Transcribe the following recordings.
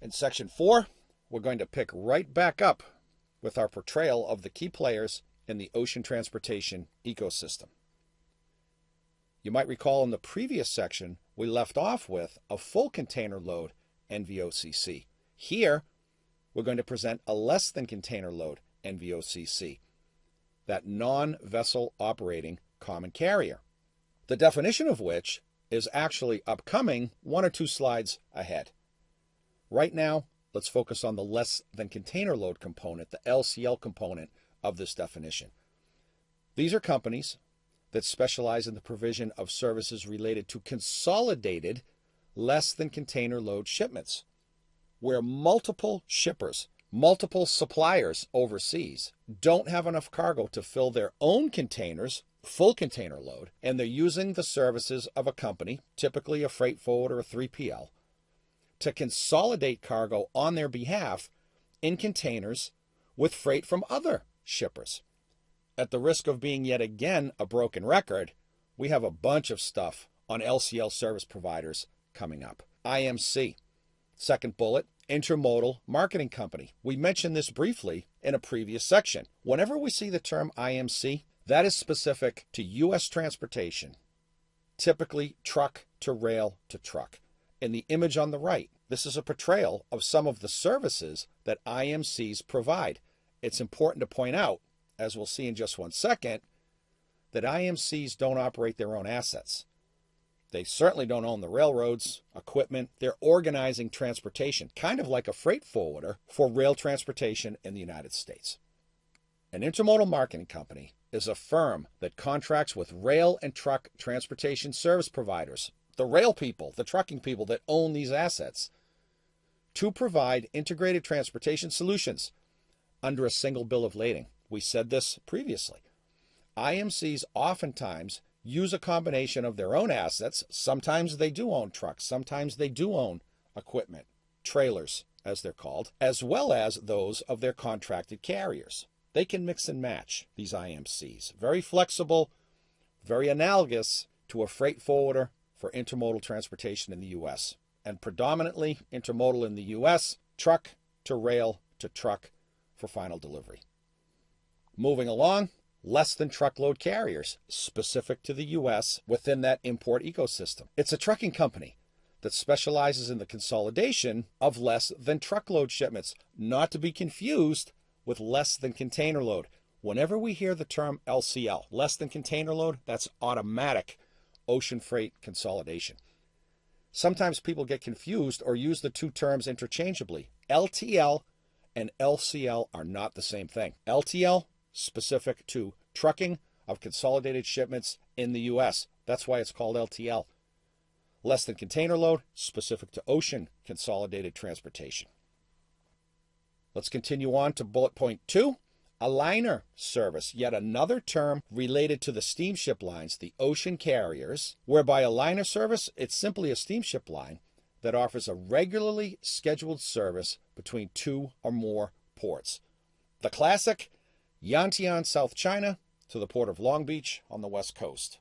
In Section 4, we're going to pick right back up with our portrayal of the key players in the ocean transportation ecosystem. You might recall in the previous section, we left off with a full container load NVOCC. Here, we're going to present a less than container load NVOCC, that non-vessel operating common carrier, the definition of which is actually upcoming 1 or 2 slides ahead. Right now, let's focus on the less than container load component, the LCL component of this definition. These are companies that specialize in the provision of services related to consolidated less than container load shipments, where multiple shippers, multiple suppliers overseas don't have enough cargo to fill their own containers, full container load, and they're using the services of a company, typically a freight forwarder or a 3PL, to consolidate cargo on their behalf in containers with freight from other shippers. At the risk of being yet again a broken record, we have a bunch of stuff on LCL service providers coming up. IMC, second bullet, Intermodal Marketing Company. We mentioned this briefly in a previous section. Whenever we see the term IMC, that is specific to U.S. transportation, typically truck to rail to truck. In the image on the right, this is a portrayal of some of the services that IMCs provide. It's important to point out, as we'll see in just 1 second, that IMCs don't operate their own assets. They certainly don't own the railroads, equipment. They're organizing transportation, kind of like a freight forwarder for rail transportation in the United States. An intermodal marketing company is a firm that contracts with rail and truck transportation service providers, the rail people, the trucking people that own these assets, to provide integrated transportation solutions under a single bill of lading. We said this previously. IMCs oftentimes use a combination of their own assets. Sometimes they do own trucks. Sometimes they do own equipment, trailers, as they're called, as well as those of their contracted carriers. They can mix and match, these IMCs. Very flexible, very analogous to a freight forwarder for intermodal transportation in the U.S. And predominantly intermodal in the U.S., truck to rail to truck for final delivery. Moving along, less than truckload carriers, specific to the U.S. within that import ecosystem. It's a trucking company that specializes in the consolidation of less than truckload shipments, not to be confused with less than container load. Whenever we hear the term LCL, less than container load, that's automatic ocean freight consolidation. Sometimes people get confused or use the two terms interchangeably. LTL and LCL are not the same thing. LTL, specific to trucking of consolidated shipments in the U.S. That's why it's called LTL. Less than container load, specific to ocean consolidated transportation. Let's continue on to bullet point 2, a liner service, yet another term related to the steamship lines, the ocean carriers, whereby a liner service, it's simply a steamship line that offers a regularly scheduled service between 2 or more ports. The classic, Yantian, South China, to the port of Long Beach on the West Coast.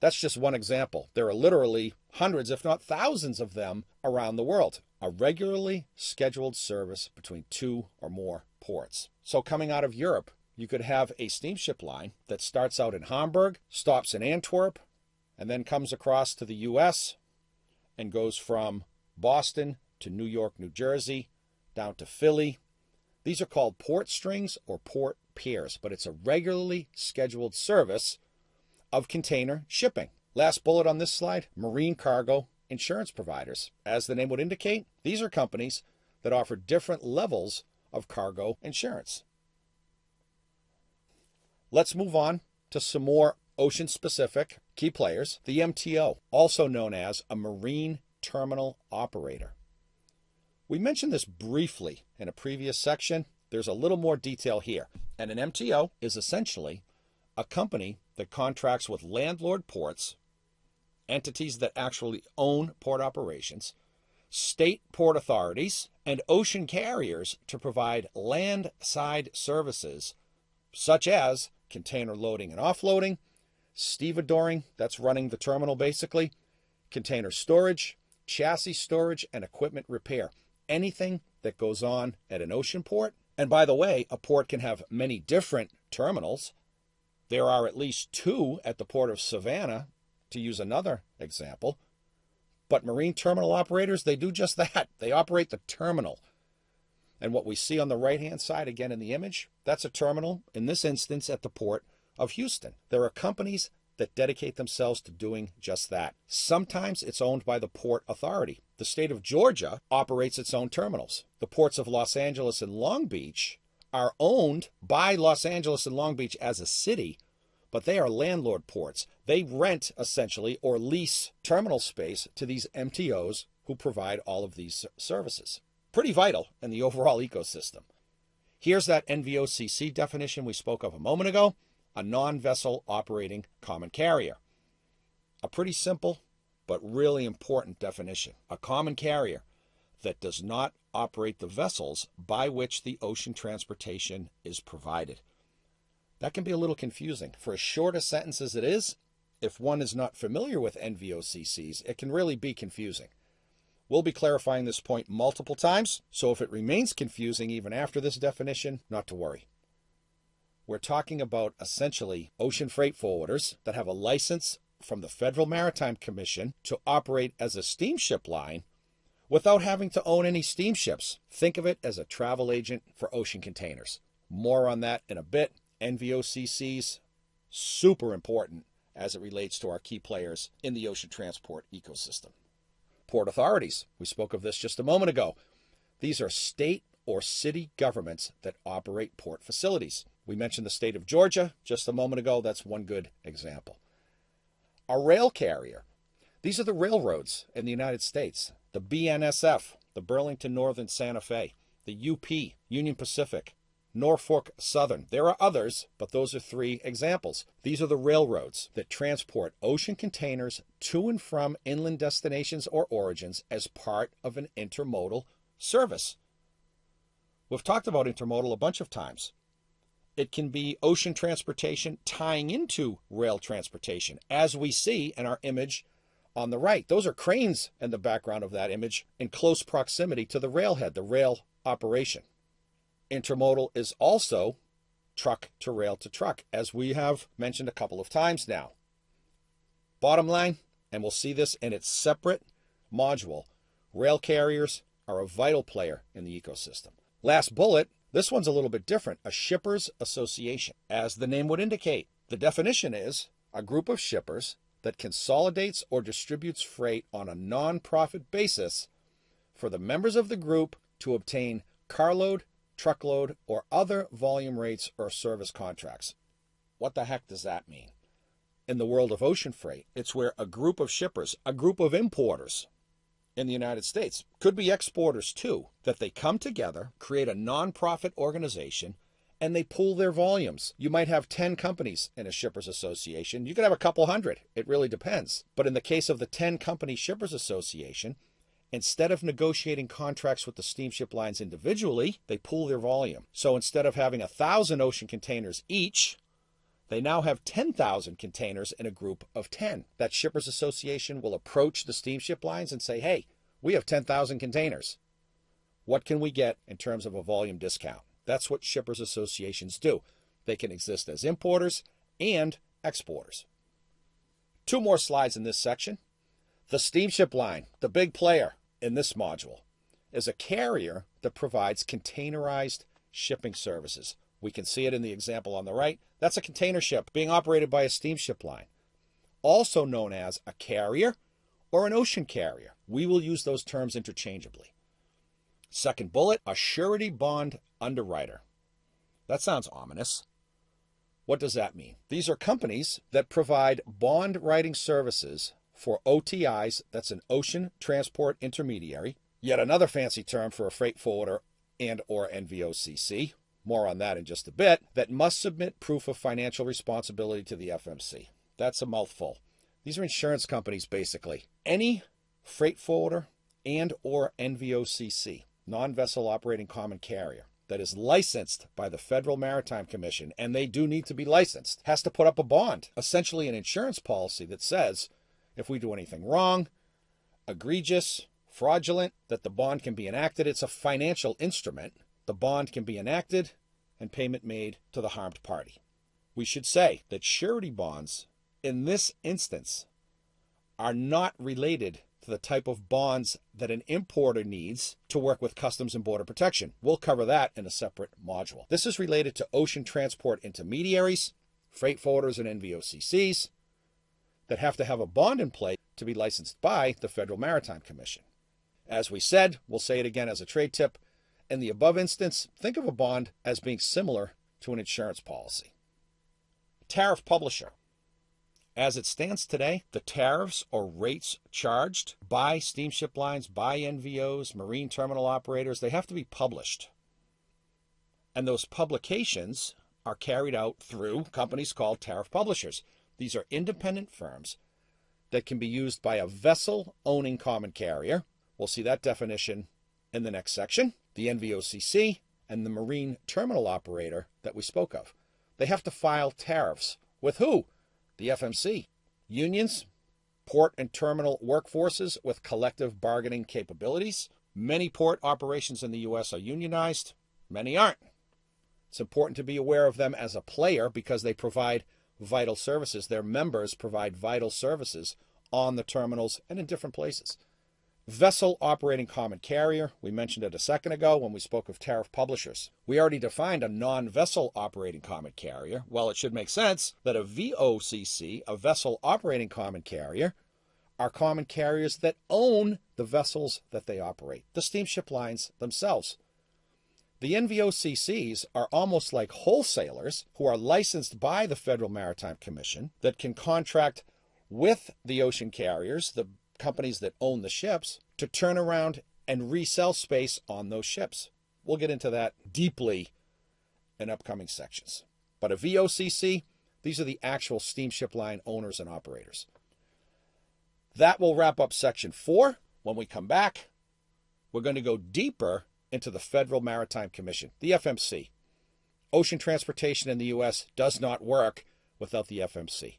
That's just one example. There are literally hundreds, if not thousands of them around the world. A regularly scheduled service between 2 or more ports. So coming out of Europe, you could have a steamship line that starts out in Hamburg, stops in Antwerp, and then comes across to the U.S. and goes from Boston to New York, New Jersey, down to Philly. These are called port strings or port pairs, but it's a regularly scheduled service of container shipping. Last bullet on this slide, marine cargo insurance providers. As the name would indicate, these are companies that offer different levels of cargo insurance. Let's move on to some more ocean-specific key players. The MTO, also known as a marine terminal operator. We mentioned this briefly in a previous section. There's a little more detail here. And an MTO is essentially a company that contracts with landlord ports, entities that actually own port operations, state port authorities, and ocean carriers to provide land-side services such as container loading and offloading, stevedoring, that's running the terminal basically, container storage, chassis storage, and equipment repair. anything that goes on at an ocean port. And by the way, a port can have many different terminals. There are at least 2 at the Port of Savannah, to use another example. But marine terminal operators, they do just that. They operate the terminal. And what we see on the right-hand side, again in the image, that's a terminal, in this instance, at the Port of Houston. There are companies that dedicate themselves to doing just that. Sometimes it's owned by the Port Authority. The state of Georgia operates its own terminals. The ports of Los Angeles and Long Beach are owned by Los Angeles and Long Beach as a city, but they are landlord ports. They rent, essentially, or lease terminal space to these MTOs who provide all of these services. Pretty vital in the overall ecosystem. Here's that NVOCC definition we spoke of a moment ago, a non-vessel operating common carrier. A pretty simple but really important definition. A common carrier that does not operate the vessels by which the ocean transportation is provided. That can be a little confusing. For as short a sentence as it is, if one is not familiar with NVOCCs, it can really be confusing. We'll be clarifying this point multiple times, so if it remains confusing even after this definition, not to worry. We're talking about essentially ocean freight forwarders that have a license from the Federal Maritime Commission to operate as a steamship line without having to own any steamships. Think of it as a travel agent for ocean containers. More on that in a bit. NVOCCs, super important as it relates to our key players in the ocean transport ecosystem. Port authorities, we spoke of this just a moment ago. These are state or city governments that operate port facilities. We mentioned the state of Georgia just a moment ago. That's one good example. A rail carrier. These are the railroads in the United States. The BNSF, the Burlington Northern Santa Fe, the UP, Union Pacific, Norfolk Southern. There are others, but those are 3 examples. These are the railroads that transport ocean containers to and from inland destinations or origins as part of an intermodal service. We've talked about intermodal a bunch of times. It can be ocean transportation tying into rail transportation, as we see in our image on the right. Those are cranes in the background of that image in close proximity to the railhead, the rail operation. Intermodal is also truck to rail to truck, as we have mentioned a couple of times now. Bottom line, and we'll see this in its separate module, rail carriers are a vital player in the ecosystem. Last bullet, this one's a little bit different, a shippers association. As the name would indicate, the definition is a group of shippers that consolidates or distributes freight on a non-profit basis for the members of the group to obtain carload, truckload, or other volume rates or service contracts. What the heck does that mean? In the world of ocean freight, it's where a group of shippers, a group of importers in the United States, could be exporters too, that they come together, create a non-profit organization, and they pool their volumes. You might have 10 companies in a shippers association. You could have a couple hundred. It really depends. But in the case of the 10 company shippers association, instead of negotiating contracts with the steamship lines individually, they pool their volume. So instead of having 1,000 ocean containers each, they now have 10,000 containers in a group of 10. That shippers association will approach the steamship lines and say, hey, we have 10,000 containers. What can we get in terms of a volume discount? That's what shippers associations do. They can exist as importers and exporters. 2 more slides in this section. The steamship line, the big player in this module, is a carrier that provides containerized shipping services. We can see it in the example on the right. That's a container ship being operated by a steamship line, also known as a carrier or an ocean carrier. We will use those terms interchangeably. Second bullet, a surety bond underwriter. That sounds ominous. What does that mean? These are companies that provide bond writing services for OTIs, that's an ocean transport intermediary, yet another fancy term for a freight forwarder and or NVOCC, more on that in just a bit, that must submit proof of financial responsibility to the FMC. That's a mouthful. These are insurance companies, basically. Any freight forwarder and or NVOCC, non-vessel operating common carrier, that is licensed by the Federal Maritime Commission, and they do need to be licensed, has to put up a bond, essentially an insurance policy that says, if we do anything wrong, egregious, fraudulent that the bond can be enacted. It's a financial instrument. The bond can be enacted and payment made to the harmed party. We should say that surety bonds, in this instance, are not related to the type of bonds that an importer needs to work with Customs and Border Protection. We'll cover that in a separate module. This is related to ocean transport intermediaries, freight forwarders and NVOCCs that have to have a bond in place to be licensed by the Federal Maritime Commission. As we said, we'll say it again as a trade tip, in the above instance, think of a bond as being similar to an insurance policy. Tariff publisher. As it stands today, the tariffs or rates charged by steamship lines, by NVOs, marine terminal operators, they have to be published. And those publications are carried out through companies called tariff publishers. These are independent firms that can be used by a vessel-owning common carrier. We'll see that definition in the next section. The NVOCC and the marine terminal operator that we spoke of. They have to file tariffs with who? The FMC. Unions, port and terminal workforces with collective bargaining capabilities. Many port operations in the U.S. are unionized. Many aren't. It's important to be aware of them as a player because they provide vital services. Their members provide vital services on the terminals and in different places. Vessel operating common carrier, we mentioned it a second ago when we spoke of tariff publishers. We already defined a non-vessel operating common carrier. Well, it should make sense that a VOCC, a vessel operating common carrier, are common carriers that own the vessels that they operate, the steamship lines themselves. The NVOCCs are almost like wholesalers who are licensed by the Federal Maritime Commission that can contract with the ocean carriers, the companies that own the ships, to turn around and resell space on those ships. We'll get into that deeply in upcoming sections. But a VOCC, these are the actual steamship line owners and operators. That will wrap up section 4. When we come back, we're going to go deeper into the Federal Maritime Commission, the FMC. Ocean transportation in the U.S. does not work without the FMC.